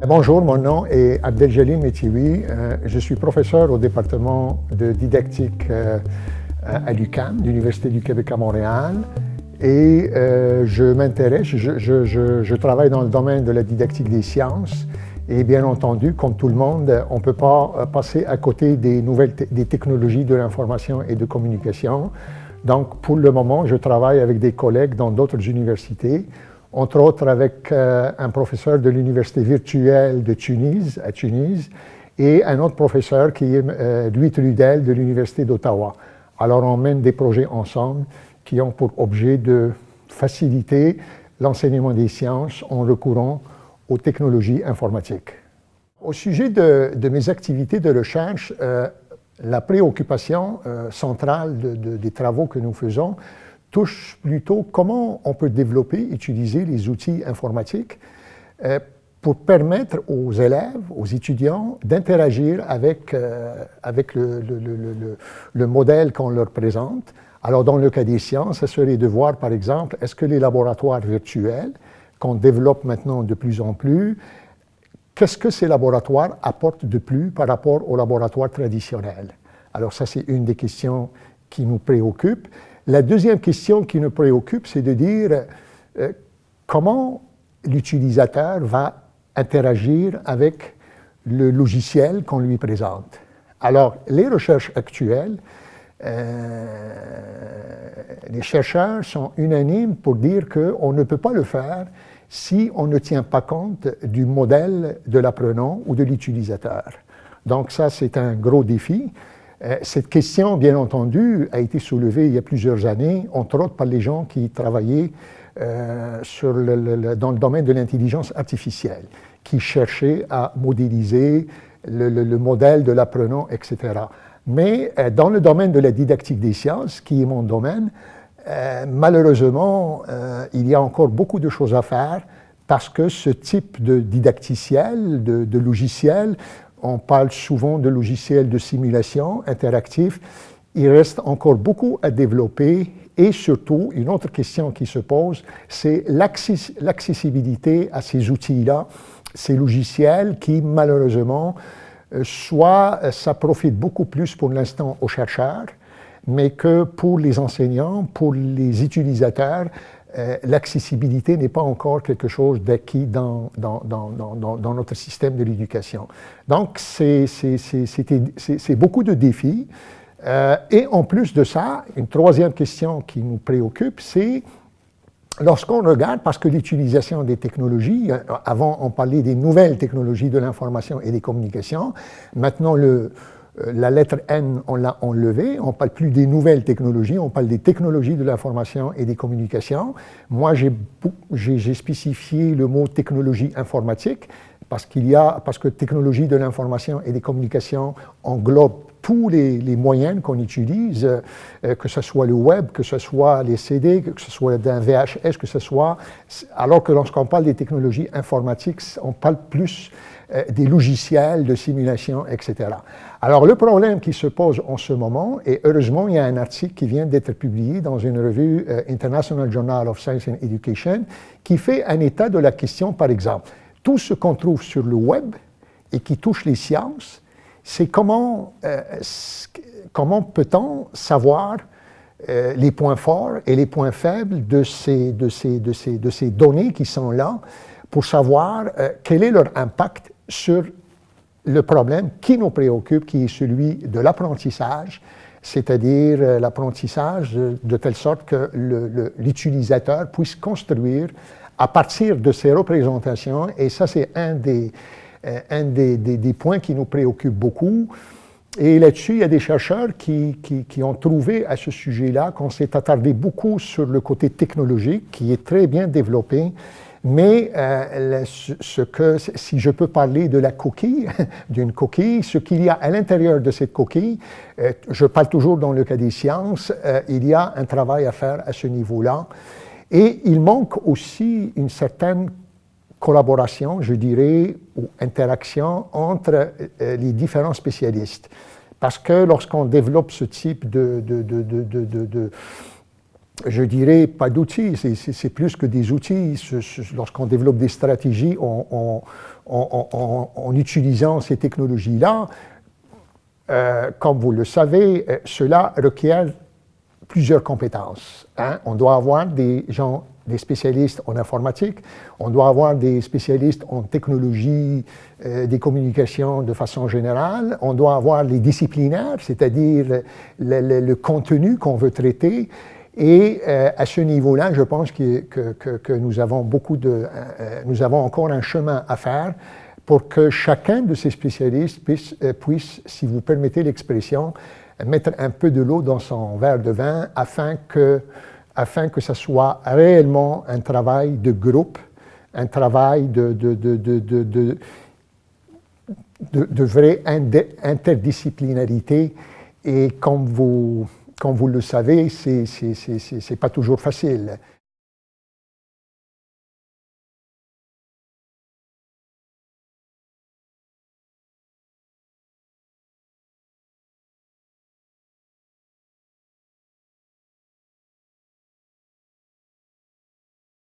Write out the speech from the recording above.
Bonjour, mon nom est Abdeljalil Metioui. Je suis professeur au département de didactique à l'UQAM, l'Université du Québec à Montréal. Et je m'intéresse, je travaille dans le domaine de la didactique des sciences. Et bien entendu, comme tout le monde, on ne peut pas passer à côté des technologies de l'information et de communication. Donc, pour le moment, je travaille avec des collègues dans d'autres universités, entre autres avec un professeur de l'université virtuelle de Tunis, à Tunis, et un autre professeur qui est Louis Trudel de l'université d'Ottawa. Alors, on mène des projets ensemble qui ont pour objet de faciliter l'enseignement des sciences en recourant aux technologies informatiques. Au sujet de mes activités de recherche, la préoccupation centrale des travaux que nous faisons touche plutôt comment on peut développer, utiliser les outils informatiques pour permettre aux élèves, aux étudiants, d'interagir avec le modèle qu'on leur présente. Alors, dans le cas des sciences, ça serait de voir, par exemple, est-ce que les laboratoires virtuels qu'on développe maintenant de plus en plus, qu'est-ce que ces laboratoires apportent de plus par rapport aux laboratoires traditionnels? Alors, ça, c'est une des questions qui nous préoccupe. La deuxième question qui nous préoccupe, c'est de dire comment l'utilisateur va interagir avec le logiciel qu'on lui présente. Alors, les recherches actuelles, les chercheurs sont unanimes pour dire qu'on ne peut pas le faire si on ne tient pas compte du modèle de l'apprenant ou de l'utilisateur. Donc ça, c'est un gros défi. Cette question, bien entendu, a été soulevée il y a plusieurs années, entre autres par les gens qui travaillaient dans le domaine de l'intelligence artificielle, qui cherchaient à modéliser le modèle de l'apprenant, etc. Mais dans le domaine de la didactique des sciences, qui est mon domaine, malheureusement, il y a encore beaucoup de choses à faire parce que ce type de didacticiel, de logiciel, on parle souvent de logiciels de simulation interactifs, il reste encore beaucoup à développer et surtout, une autre question qui se pose, c'est l'accessibilité à ces outils-là, ces logiciels qui, malheureusement, soit ça profite beaucoup plus pour l'instant aux chercheurs, mais que pour les enseignants, pour les utilisateurs, l'accessibilité n'est pas encore quelque chose d'acquis dans notre système de l'éducation. Donc, c'est beaucoup de défis. Et en plus de ça, une troisième question qui nous préoccupe, c'est lorsqu'on regarde, parce que l'utilisation des technologies, avant on parlait des nouvelles technologies de l'information et des communications, maintenant la lettre N, on l'a enlevée, on ne parle plus des nouvelles technologies, on parle des technologies de l'information et des communications. Moi, j'ai spécifié le mot technologie informatique parce que technologie de l'information et des communications englobe tous les moyens qu'on utilise, que ce soit le web, que ce soit les CD, que ce soit d'un VHS, que ce soit... Alors que lorsqu'on parle des technologies informatiques, on parle plus des logiciels de simulation, etc. Alors, le problème qui se pose en ce moment, et heureusement, il y a un article qui vient d'être publié dans une revue International Journal of Science and Education, qui fait un état de la question, par exemple. Tout ce qu'on trouve sur le web et qui touche les sciences, c'est comment peut-on savoir les points forts et les points faibles de ces données qui sont là pour savoir quel est leur impact sur le problème qui nous préoccupe, qui est celui de l'apprentissage, c'est-à-dire l'apprentissage de telle sorte que l'utilisateur puisse construire à partir de ces représentations, et ça c'est un des points qui nous préoccupe beaucoup. Et là-dessus, il y a des chercheurs qui ont trouvé à ce sujet-là qu'on s'est attardé beaucoup sur le côté technologique, qui est très bien développé, mais si je peux parler de la coquille, d'une coquille, ce qu'il y a à l'intérieur de cette coquille, je parle toujours dans le cas des sciences, il y a un travail à faire à ce niveau-là. Et il manque aussi une certaine collaboration, je dirais, ou interaction entre les différents spécialistes. Parce que lorsqu'on développe ce type je dirais pas d'outils, c'est plus que des outils. Lorsqu'on développe des stratégies en utilisant ces technologies-là, comme vous le savez, cela requiert plusieurs compétences. On doit avoir des spécialistes en informatique, on doit avoir des spécialistes en technologie des communications de façon générale, on doit avoir les disciplinaires, c'est-à-dire le contenu qu'on veut traiter. Et à ce niveau-là, je pense que nous avons nous avons encore un chemin à faire pour que chacun de ces spécialistes puisse, si vous permettez l'expression, mettre un peu de l'eau dans son verre de vin afin que ça soit réellement un travail de groupe, un travail de vraie interdisciplinarité. Et comme vous le savez, c'est pas toujours facile.